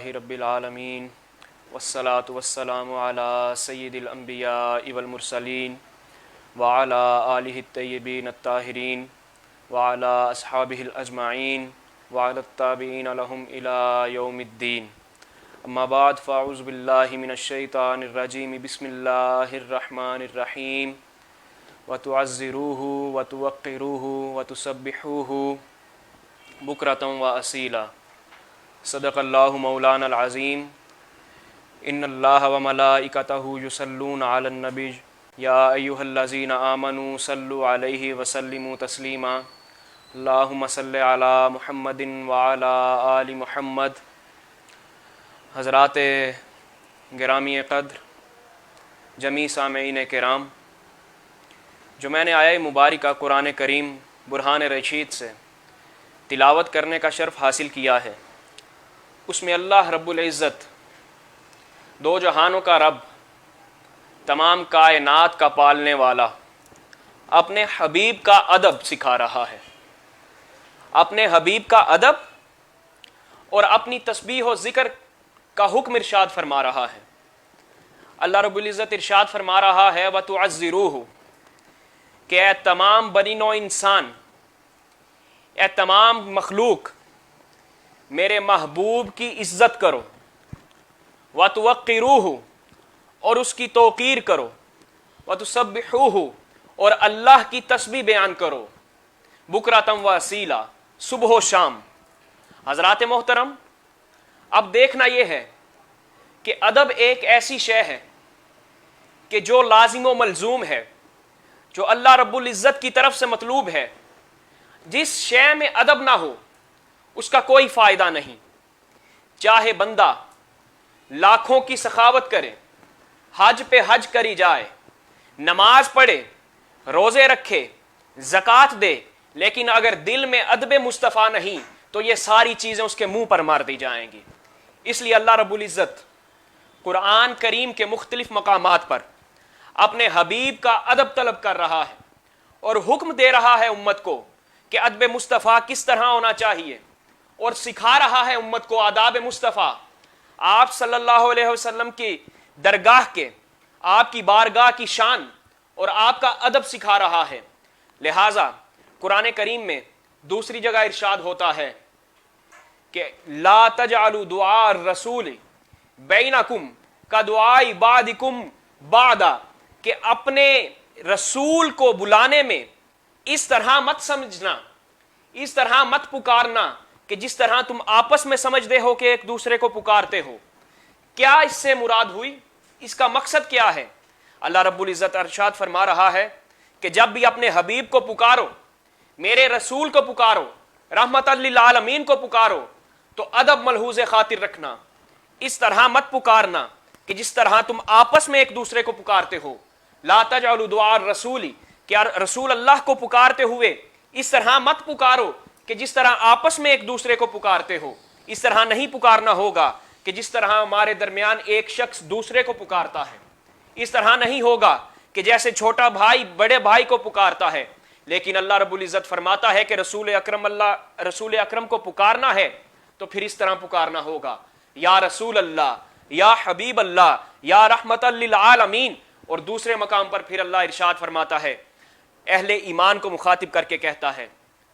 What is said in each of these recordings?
للہ رب العالمین والصلاة والسلام علی سید الانبیاء والمرسلین وعلی آلہ الطیبین الطاہرین وعلی اصحابہ الاجمعین وعلی التابعین لہم الی یوم الدین. اما بعد فاعوذ باللہ من الشیطان الرجیم. بسم اللہ الرحمن الرحیم. وتعزروہ وتوقروہ وتسبحوہ بکرۃ واصیلا. صدق اللہ مولانا العظیم. ان اللہ وملائکتہ یصلون علی النبی یا ایھا الذین آمنوا صلوا علیہ وسلموا تسلیما. اللہم صل علی محمد وعلی آل محمد. حضرات گرامی قدر، جمیع سامعین کرام، جو میں نے آیہ مبارکہ قرآن کریم برہان رشید سے تلاوت کرنے کا شرف حاصل کیا ہے، اس میں اللہ رب العزت دو جہانوں کا رب، تمام کائنات کا پالنے والا، اپنے حبیب کا ادب سکھا رہا ہے. اپنے حبیب کا ادب اور اپنی تسبیح و ذکر کا حکم ارشاد فرما رہا ہے. اللہ رب العزت ارشاد فرما رہا ہے وَتُعَزِّرُوهُ، کہ اے تمام بنی نوع انسان، اے تمام مخلوق، میرے محبوب کی عزت کرو. وَتُوَقِّرُوهُ، اور اس کی توقیر کرو. وَتُسَبِّحُوهُ، اور اللہ کی تسبیح بیان کرو. بکرۃ وَأَصِیلًا، صبح و شام. حضرات محترم، اب دیکھنا یہ ہے کہ ادب ایک ایسی شے ہے کہ جو لازم و ملزوم ہے، جو اللہ رب العزت کی طرف سے مطلوب ہے. جس شے میں ادب نہ ہو اس کا کوئی فائدہ نہیں. چاہے بندہ لاکھوں کی سخاوت کرے، حج پہ حج کری جائے، نماز پڑھے، روزے رکھے، زکوٰۃ دے، لیکن اگر دل میں ادب مصطفیٰ نہیں تو یہ ساری چیزیں اس کے منہ پر مار دی جائیں گی. اس لیے اللہ رب العزت قرآن کریم کے مختلف مقامات پر اپنے حبیب کا ادب طلب کر رہا ہے اور حکم دے رہا ہے امت کو کہ ادب مصطفیٰ کس طرح ہونا چاہیے، اور سکھا رہا ہے امت کو آداب مصطفیٰ. آپ صلی اللہ علیہ وسلم کی درگاہ کے، آپ کی بارگاہ کی شان اور آپ کا ادب سکھا رہا ہے. لہٰذا قرآن کریم میں دوسری جگہ ارشاد ہوتا ہے کہ لا تجعلوا دعاء الرسول بینکم کدعاء بعضکم بعضا، کہ اپنے رسول کو بلانے میں اس طرح مت سمجھنا، اس طرح مت پکارنا کہ جس طرح تم آپس میں سمجھتے ہو کہ ایک دوسرے کو پکارتے ہو. کیا اس سے مراد ہوئی؟ اس کا مقصد کیا ہے؟ اللہ رب العزت ارشاد فرما رہا ہے کہ جب بھی اپنے حبیب کو پکارو، میرے رسول کو پکارو، رحمت للعالمین کو پکارو، تو ادب ملحوظ خاطر رکھنا. اس طرح مت پکارنا کہ جس طرح تم آپس میں ایک دوسرے کو پکارتے ہو. لا تجعلوا دعاء الرسول، کہ رسول اللہ کو پکارتے ہوئے اس طرح مت پکارو کہ جس طرح آپس میں ایک دوسرے کو پکارتے ہو. اس طرح نہیں پکارنا ہوگا کہ جس طرح ہمارے درمیان ایک شخص دوسرے کو پکارتا ہے. اس طرح نہیں ہوگا کہ جیسے چھوٹا بھائی بڑے بھائی کو پکارتا ہے. لیکن اللہ رب العزت فرماتا ہے کہ رسول اکرم کو پکارنا ہے تو پھر اس طرح پکارنا ہوگا، یا رسول اللہ، یا حبیب اللہ، یا رحمت للعالمین. اور دوسرے مقام پر پھر اللہ ارشاد فرماتا ہے، اہل ایمان کو مخاطب کر کے کہتا ہے،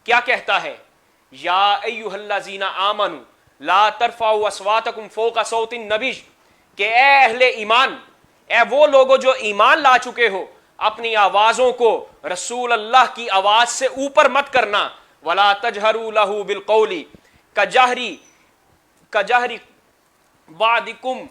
کیا کہتا ہے؟ یا ایھا الذین آمنوا لا ترفعوا اصواتکم فوق صوت النبی، کہ اے اہل ایمان، اے وہ لوگوں جو ایمان لا چکے ہو، اپنی آوازوں کو رسول اللہ کی آواز سے اوپر مت کرنا. ولا تجہروا لہ بالقول کجہر بعضکم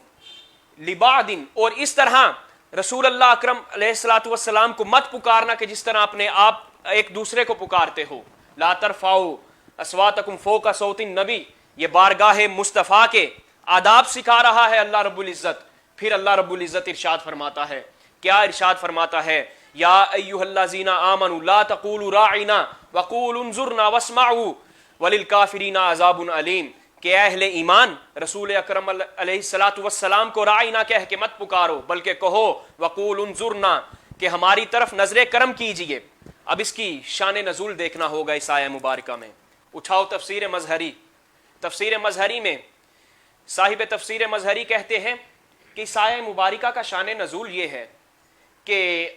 لبعض، اور اس طرح رسول اللہ اکرم علیہ الصلوۃ والسلام کو مت پکارنا کہ جس طرح اپنے آپ ایک دوسرے کو پکارتے ہو. لا ترفعوا اصواتکم فوق صوت النبی، یہ بارگاہ مصطفیٰ کے آداب سکھا رہا ہے اللہ رب العزت. پھر اللہ رب العزت ارشاد فرماتا ہے، کیا ارشاد فرماتا ہے؟ یا ایھا الذین آمنوا لا تقولوا راعنا وقولوا انظرنا واسمعوا وللکافرین عذاب علیم، کہ اے اہل ایمان، رسول اکرم علیہ الصلوۃ والسلام کو راعنا کہہ کے مت پکارو، بلکہ کہو وقولوا انظرنا، کہ ہماری طرف نظر کرم کیجئے. اب اس کی شان نزول دیکھنا ہوگا اس آیہ مبارکہ میں. اٹھاؤ تفسیر مظہری میں صاحب تفسیر مظہری کہتے ہیں کہ سایہ مبارکہ کا شان نزول یہ ہے کہ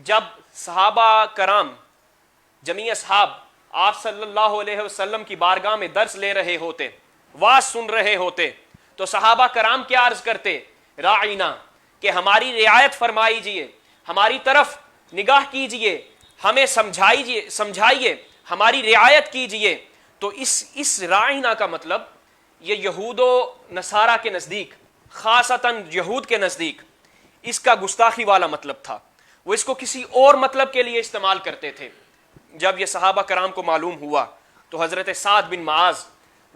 جب صحابہ کرام جمیع اصحاب آپ صلی اللہ علیہ وسلم کی بارگاہ میں درس لے رہے ہوتے، واعظ سن رہے ہوتے، تو صحابہ کرام کیا عرض کرتے؟ راعینا، کہ ہماری رعایت فرمائیے، ہماری طرف نگاہ کیجئے، ہمیں سمجھائیے، ہماری رعایت کیجئے۔ تو اس راعینا کا مطلب یہ یہود و نصارہ کے نزدیک، خاصتاً یہود کے نزدیک، اس کا گستاخی والا مطلب تھا، وہ اس کو کسی اور مطلب کے لیے استعمال کرتے تھے۔ جب یہ صحابہ کرام کو معلوم ہوا تو حضرت سعد بن معاذ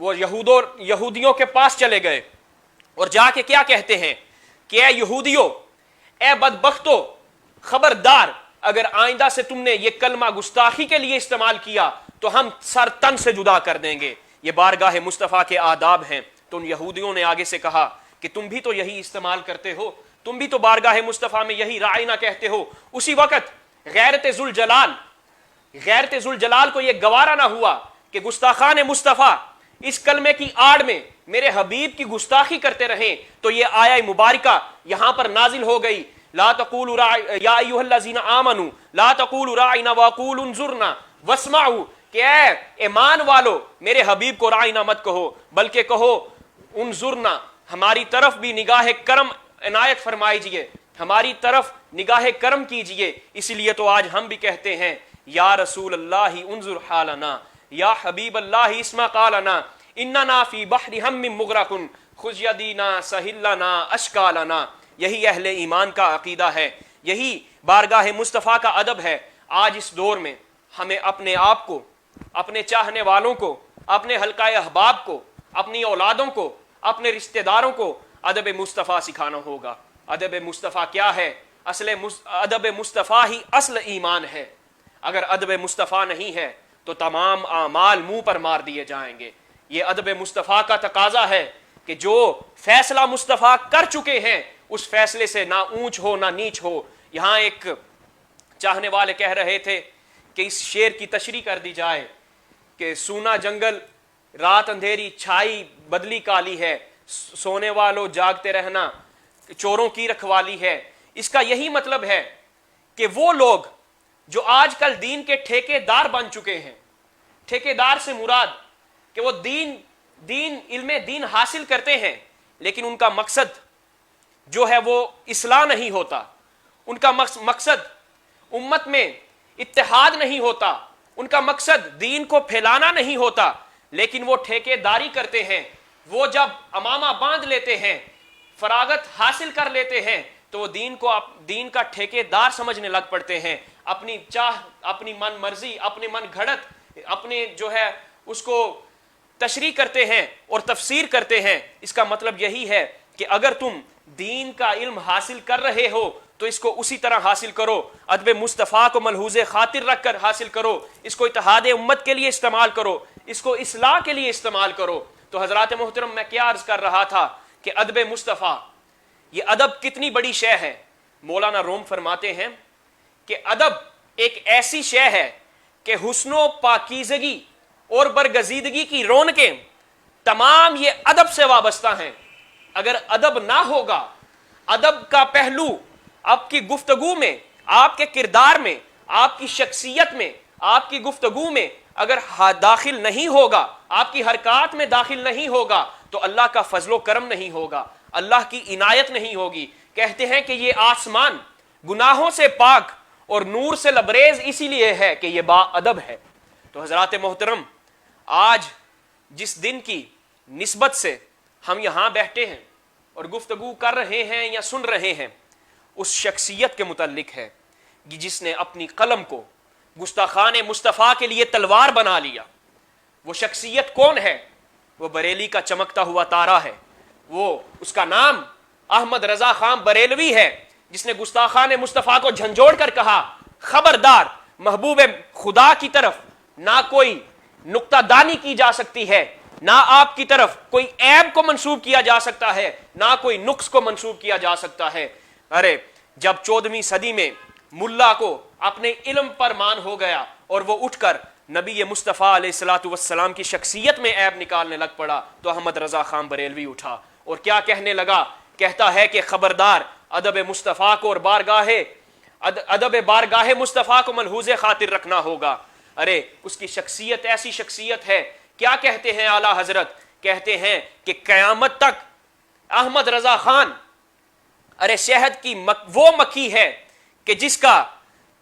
وہ یہودیوں کے پاس چلے گئے اور جا کے کیا کہتے ہیں کہ اے یہودیو، اے بدبختو، خبردار، اگر آئندہ سے تم نے یہ کلمہ گستاخی کے لیے استعمال کیا تو ہم سر تن سے جدا کر دیں گے، یہ بارگاہ مصطفیٰ کے آداب ہیں۔ تو ان یہودیوں نے آگے سے کہا کہ تم بھی تو یہی استعمال کرتے ہو، تم بھی تو بارگاہ مصطفیٰ میں یہی رائنا کہتے ہو۔ اسی وقت غیرت ذوالجلال کو یہ گوارا نہ ہوا کہ گستاخان مصطفیٰ اس کلمے کی آڑ میں میرے حبیب کی گستاخی کرتے رہیں، تو یہ آیہ مبارکہ یہاں پر نازل ہو گئی، لا تقولوا یا ایھا الذین آمنوا لا تقولوا راعنا وقولوا انظرنا واسمعوا، کہ اے ایمان والو میرے حبیب کو راعنا مت کہو بلکہ کہو انظرنا، ہماری طرف بھی نگاہ کرم عنایت فرمائیے، ہماری طرف نگاہ کرم کیجئے۔ اسی لیے تو آج ہم بھی کہتے ہیں یا رسول اللہ انظر حالنا، یا حبیب اللہ اسمع قالنا، اننا فی بحر ہم مغرق خذ یدینا سہل لنا اشکالنا۔ یہی اہل ایمان کا عقیدہ ہے، یہی بارگاہ مصطفیٰ کا ادب ہے۔ آج اس دور میں ہمیں اپنے آپ کو، اپنے چاہنے والوں کو، اپنے حلقہ احباب کو، اپنی اولادوں کو، اپنے رشتہ داروں کو ادب مصطفیٰ سکھانا ہوگا۔ ادب مصطفیٰ کیا ہے؟ ادب مصطفیٰ ہی اصل ایمان ہے۔ اگر ادب مصطفیٰ نہیں ہے تو تمام اعمال منہ پر مار دیے جائیں گے۔ یہ ادب مصطفیٰ کا تقاضا ہے کہ جو فیصلہ مصطفیٰ کر چکے ہیں اس فیصلے سے نہ اونچ ہو نہ نیچ ہو۔ یہاں ایک چاہنے والے کہہ رہے تھے کہ اس شعر کی تشریح کر دی جائے کہ سونا جنگل رات اندھیری چھائی بدلی کالی ہے، سونے والوں جاگتے رہنا چوروں کی رکھوالی ہے۔ اس کا یہی مطلب ہے کہ وہ لوگ جو آج کل دین کے ٹھیکے دار بن چکے ہیں، ٹھیکے دار سے مراد کہ وہ علم دین حاصل کرتے ہیں لیکن ان کا مقصد جو ہے وہ اصلاح نہیں ہوتا، ان کا مقصد امت میں اتحاد نہیں ہوتا، ان کا مقصد دین کو پھیلانا نہیں ہوتا، لیکن وہ ٹھیکے داری کرتے ہیں۔ وہ جب امامہ باندھ لیتے ہیں، فراغت حاصل کر لیتے ہیں تو وہ دین کا ٹھیکے دار سمجھنے لگ پڑتے ہیں، اپنی چاہ، اپنی من مرضی، اپنی من گھڑت، اپنے جو ہے اس کو تشریح کرتے ہیں اور تفسیر کرتے ہیں۔ اس کا مطلب یہی ہے کہ اگر تم دین کا علم حاصل کر رہے ہو تو اس کو اسی طرح حاصل کرو، ادب مصطفیٰ کو ملحوظ خاطر رکھ کر حاصل کرو، اس کو اتحاد امت کے لیے استعمال کرو، اس کو اصلاح کے لیے استعمال کرو۔ تو حضرات محترم، میں کیا عرض کر رہا تھا کہ ادب مصطفیٰ، یہ ادب کتنی بڑی شے ہے۔ مولانا روم فرماتے ہیں کہ ادب ایک ایسی شے ہے کہ حسن و پاکیزگی اور برگزیدگی کی رونقیں تمام یہ ادب سے وابستہ ہیں۔ اگر ادب نہ ہوگا، ادب کا پہلو آپ کی گفتگو میں، آپ کے کردار میں، آپ کی شخصیت میں، آپ کی گفتگو میں اگر داخل نہیں ہوگا، آپ کی حرکات میں داخل نہیں ہوگا تو اللہ کا فضل و کرم نہیں ہوگا، اللہ کی عنایت نہیں ہوگی۔ کہتے ہیں کہ یہ آسمان گناہوں سے پاک اور نور سے لبریز اسی لیے ہے کہ یہ با ادب ہے۔ تو حضرات محترم، آج جس دن کی نسبت سے ہم یہاں بیٹھے ہیں اور گفتگو کر رہے ہیں یا سن رہے ہیں، اس شخصیت کے متعلق ہے جس نے اپنی قلم کو گستاخان مصطفیٰ کے لیے تلوار بنا لیا۔ وہ شخصیت کون ہے؟ وہ بریلی کا چمکتا ہوا تارا ہے، اس کا نام احمد رضا خان بریلوی ہے، جس نے گستاخان مصطفیٰ کو جھنجھوڑ کر کہا، خبردار، محبوب خدا کی طرف نہ کوئی نکتہ دانی کی جا سکتی ہے، نہ آپ کی طرف کوئی عیب کو منسوب کیا جا سکتا ہے، نہ کوئی نقص کو منسوب کیا جا سکتا ہے۔ ارے جب 14ویں صدی میں ملا کو اپنے علم پر مان ہو گیا اور وہ اٹھ کر نبی مصطفیٰ علیہ الصلوۃ والسلام کی شخصیت میں عیب نکالنے لگ پڑا تو احمد رضا خان بریلوی اٹھا، اور کیا کہنے لگا؟ کہتا ہے کہ خبردار ادب مصطفیٰ کو اور ادب بارگاہ مصطفیٰ کو ملحوظ خاطر رکھنا ہوگا۔ ارے اس کی شخصیت ایسی شخصیت ہے، کیا کہتے ہیں اعلیٰ حضرت؟ کہتے ہیں کہ قیامت تک احمد رضا خان ارے شہد کی وہ مکھی ہے کہ جس کا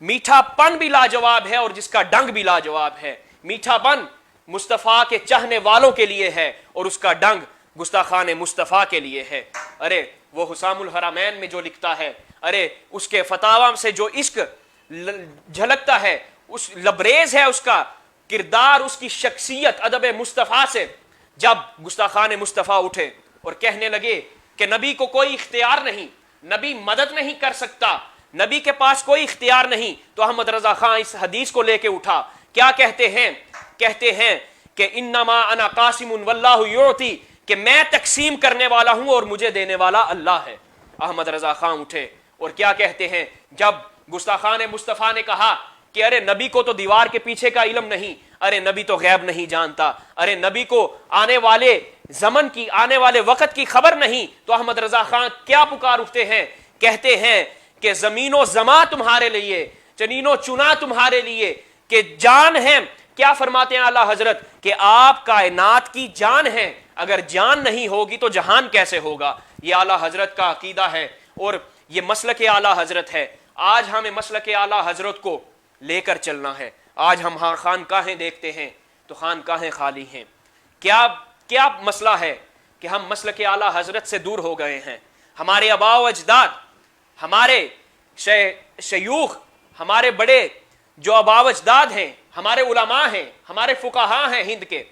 میٹھا پن بھی لاجواب ہے اور جس کا ڈنگ بھی لاجواب ہے۔ میٹھا پن مصطفیٰ کے چاہنے والوں کے لیے ہے اور اس کا ڈنگ گستاخان مصطفیٰ کے لیے ہے۔ ارے وہ حسام الحرمین میں جو لکھتا ہے، ارے اس کے فتاوی سے جو عشق جھلکتا ہے، اس لبریز ہے اس کا کردار، اس کی شخصیت ادب مصطفیٰ سے۔ جب گستاخان مصطفیٰ اٹھے اور کہنے لگے کہ نبی کو کوئی اختیار نہیں، نبی مدد نہیں کر سکتا، نبی کے پاس کوئی اختیار نہیں، تو احمد رضا خان اس حدیث کو لے کے اٹھا۔ کیا کہتے ہیں؟ کہتے ہیں کہ انما انا قاسم واللہ یعطی، کہ میں تقسیم کرنے والا ہوں اور مجھے دینے والا اللہ ہے۔ احمد رضا خان اٹھے اور کیا کہتے ہیں؟ جب گستاخان مصطفیٰ نے کہا کہ ارے نبی کو تو دیوار کے پیچھے کا علم نہیں، ارے نبی تو غیب نہیں جانتا، ارے نبی کو آنے والے زمن کی، آنے والے وقت کی خبر نہیں، تو احمد رضا خان کیا پکار اٹھتے ہیں؟ کہتے ہیں کہ زمین و زماں تمہارے لیے، چنین و چنا تمہارے لیے، کہ جان ہے۔ کیا فرماتے ہیں اعلیٰ حضرت؟ کہ آپ کائنات کی جان ہیں، اگر جان نہیں ہوگی تو جہان کیسے ہوگا؟ یہ اعلیٰ حضرت کا عقیدہ ہے اور یہ مسلک اعلیٰ حضرت ہے۔ آج ہمیں مسلک اعلیٰ حضرت کو لے کر چلنا ہے۔ آج ہم خانقاہیں دیکھتے ہیں تو خانقاہیں خالی ہیں۔ کیا مسئلہ ہے کہ ہم مسلک اعلیٰ حضرت سے دور ہو گئے ہیں؟ ہمارے آباء و اجداد، ہمارے شیوخ، ہمارے بڑے جو آباء و اجداد ہیں، ہمارے علماء ہیں، ہمارے فقہاء ہیں ہند کے،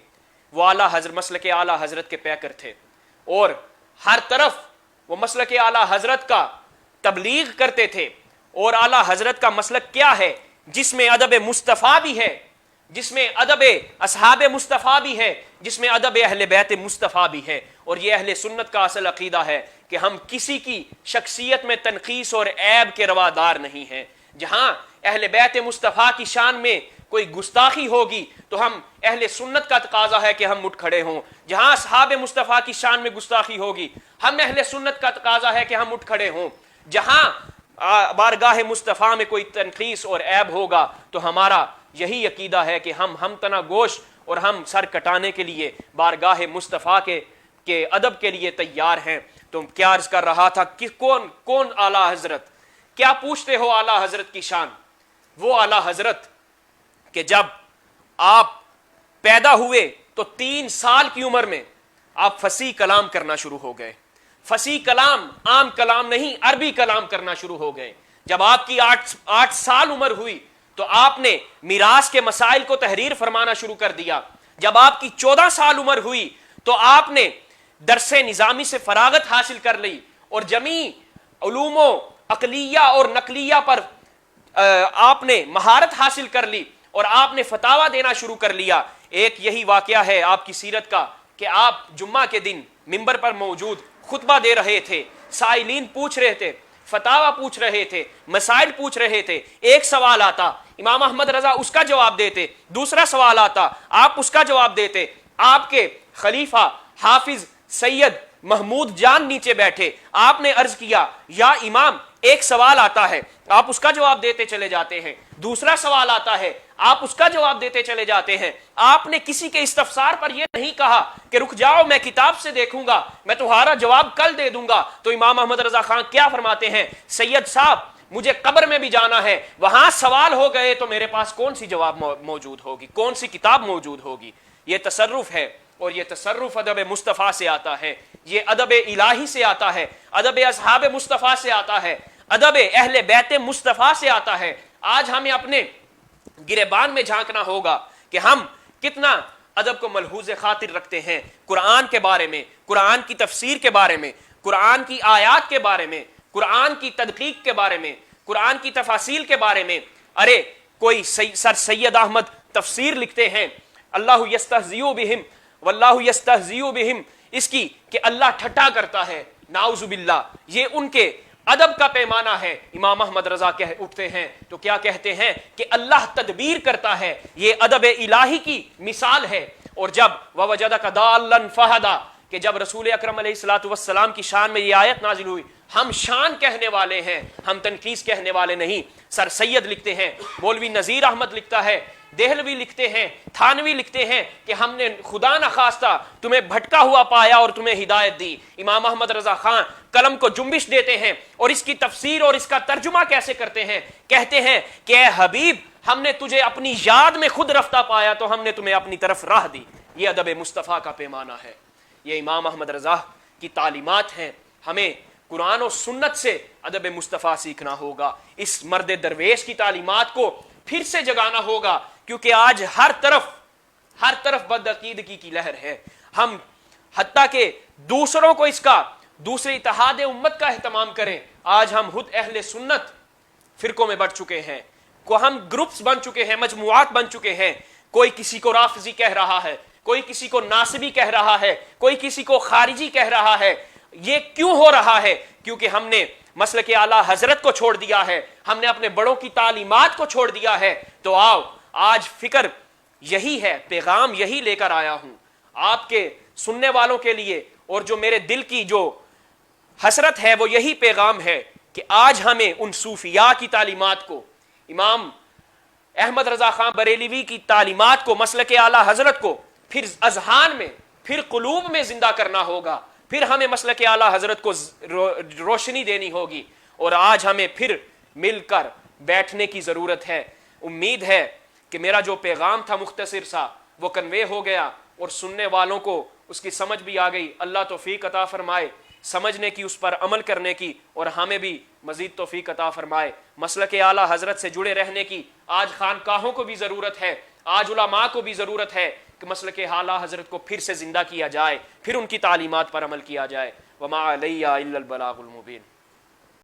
وہ اعلیٰ حضرت، مسلک اعلیٰ حضرت کے پیکر تھے، اور ہر طرف وہ مسلک اعلیٰ حضرت کا تبلیغ کرتے تھے۔ اور اعلیٰ حضرت کا مسلک کیا ہے؟ جس میں ادب مصطفیٰ بھی ہے، جس میں ادب اصحاب مصطفیٰ بھی ہے، جس میں ادب اہل بیت مصطفیٰ بھی ہے۔ اور یہ اہل سنت کا اصل عقیدہ ہے کہ ہم کسی کی شخصیت میں تنقیص اور عیب کے روادار نہیں ہیں۔ جہاں اہل بیت مصطفیٰ کی شان میں کوئی گستاخی ہوگی تو ہم اہل سنت کا تقاضا ہے کہ ہم اٹھ کھڑے ہوں۔ جہاں اصحاب مصطفیٰ کی شان میں گستاخی ہوگی، ہم اہل سنت کا تقاضا ہے کہ ہم اٹھ کھڑے ہوں۔ جہاں بارگاہ مصطفیٰ میں کوئی تنقیص اور عیب ہوگا تو ہمارا یہی عقیدہ ہے کہ ہم تنا گوش اور ہم سر کٹانے کے لیے بارگاہ مصطفیٰ کے ادب کے لیے تیار ہیں۔ تو کیا عرض کر رہا تھا کہ کون اعلیٰ حضرت؟ کیا پوچھتے ہو اعلیٰ حضرت کی شان؟ وہ اعلیٰ حضرت کہ جب آپ پیدا ہوئے تو 3 سال کی عمر میں آپ فصیح کلام کرنا شروع ہو گئے۔ فصیح کلام، عام کلام نہیں، عربی کلام کرنا شروع ہو گئے۔ جب آپ کی 8 سال عمر ہوئی تو آپ نے میراث کے مسائل کو تحریر فرمانا شروع کر دیا۔ جب آپ کی 14 سال عمر ہوئی تو آپ نے درس نظامی سے فراغت حاصل کر لی اور جمیع علوم و عقلیہ اور نقلیہ پر آپ نے مہارت حاصل کر لی اور آپ نے فتاوی دینا شروع کر لیا۔ ایک یہی واقعہ ہے آپ کی سیرت کا کہ آپ جمعہ کے دن منبر پر موجود خطبہ دے رہے تھے، سائلین پوچھ رہے تھے، فتاوی پوچھ رہے تھے، مسائل پوچھ رہے تھے۔ ایک سوال آتا، امام احمد رضا اس کا جواب دیتے، دوسرا سوال آتا، آپ اس کا جواب دیتے۔ آپ کے خلیفہ حافظ سید محمود جان نیچے بیٹھے، آپ نے عرض کیا یا امام ایک سوال آتا ہے، آپ اس کا جواب دیتے چلے جاتے ہیں، دوسرا سوال آتا ہے، آپ اس کا جواب دیتے چلے جاتے ہیں۔ آپ نے کسی کے استفسار پر یہ نہیں کہا کہ رک جاؤ میں کتاب سے دیکھوں گا، میں تمہارا جواب کل دے دوں گا۔ تو امام احمد رضا خان کیا فرماتے ہیں؟ سید صاحب مجھے قبر میں بھی جانا ہے، وہاں سوال ہو گئے تو میرے پاس کون سی جواب موجود ہوگی، کون سی کتاب موجود ہوگی؟ یہ تصرف ہے، اور یہ تصرف ادب مصطفیٰ سے آتا ہے، یہ ادب الہی سے آتا ہے، ادب اصحاب مصطفیٰ سے آتا ہے، ادب اہل بیت مصطفیٰ سے آتا ہے۔ آج ہمیں اپنے گریبان میں جھانکنا ہوگا کہ ہم کتنا ادب کو ملحوظ خاطر رکھتے ہیں، قرآن کے بارے میں، قرآن کی تفسیر کے بارے میں، قرآن کی آیات کے بارے میں، قرآن کی تدقیق کے بارے میں، قرآن کی تفاصیل کے بارے میں۔ ارے کوئی سر سید احمد تفسیر لکھتے ہیں، اللہ یستہزئ بہم واللہ یستہزئ بہم، اس کی کہ اللہ ٹھٹا کرتا ہے، نعوذ باللہ، یہ ان کے ادب کا پیمانہ ہے۔ امام احمد رضا اٹھتے ہیں تو کیا کہتے ہیں کہ اللہ تدبیر کرتا ہے، یہ ادب الہی کی مثال ہے۔ اور جب ووجدک ضالا فہدی، کہ جب رسول اکرم علیہ الصلوۃ والسلام کی شان میں یہ آیت نازل ہوئی، ہم شان کہنے والے ہیں، ہم تنقیص کہنے والے نہیں۔ سر سید لکھتے ہیں، مولوی نذیر احمد لکھتا ہے، دہلوی لکھتے ہیں، تھانوی لکھتے ہیں کہ ہم نے خدا نخواستہ تمہیں بھٹکا ہوا پایا اور تمہیں ہدایت دی۔ امام احمد رضا خان قلم کو جنبش دیتے ہیں اور اس کی تفسیر اور اس کا ترجمہ کیسے کرتے ہیں، کہتے ہیں کہ اے حبیب، ہم نے تجھے اپنی یاد میں خود رفتہ پایا تو ہم نے تمہیں اپنی طرف راہ دی۔ یہ ادب مصطفیٰ کا پیمانہ ہے، یہ امام احمد رضا کی تعلیمات ہیں۔ ہمیں قرآن و سنت سے ادب مصطفیٰ سیکھنا ہوگا، اس مرد درویش کی تعلیمات کو پھر سے جگانا ہوگا، کیونکہ آج ہر طرف بدعقیدگی کی لہر ہے۔ ہم حتیٰ کہ دوسروں کو اس کا، دوسرے اتحاد امت کا اہتمام کریں، آج ہم خود اہل سنت فرقوں میں بٹ چکے ہیں، ہم گروپس بن چکے ہیں، مجموعات بن چکے ہیں۔ کوئی کسی کو رافضی کہہ رہا ہے، کوئی کسی کو ناصبی کہہ رہا ہے، کوئی کسی کو خارجی کہہ رہا ہے۔ یہ کیوں ہو رہا ہے؟ کیونکہ ہم نے مسلک اعلیٰ حضرت کو چھوڑ دیا ہے، ہم نے اپنے بڑوں کی تعلیمات کو چھوڑ دیا ہے۔ تو آؤ، آج فکر یہی ہے، پیغام یہی لے کر آیا ہوں آپ کے سننے والوں کے لیے، اور جو میرے دل کی جو حسرت ہے وہ یہی پیغام ہے کہ آج ہمیں ان صوفیاء کی تعلیمات کو، امام احمد رضا خان بریلوی کی تعلیمات کو، مسلک اعلیٰ حضرت کو پھر اذہان میں، پھر قلوب میں زندہ کرنا ہوگا، پھر ہمیں مسلک اعلیٰ حضرت کو روشنی دینی ہوگی، اور آج ہمیں پھر مل کر بیٹھنے کی ضرورت ہے۔ امید ہے کہ میرا جو پیغام تھا مختصر سا وہ کنوے ہو گیا اور سننے والوں کو اس کی سمجھ بھی آ گئی۔ اللہ توفیق عطا فرمائے سمجھنے کی، اس پر عمل کرنے کی، اور ہمیں بھی مزید توفیق عطا فرمائے مسلک اعلیٰ حضرت سے جڑے رہنے کی۔ آج خانقاہوں کو بھی ضرورت ہے، آج علماء کو بھی ضرورت ہے کہ مسلک اعلیٰ حضرت کو پھر سے زندہ کیا جائے، پھر ان کی تعلیمات پر عمل کیا جائے۔ وما علیہ الا البلاغ المبین۔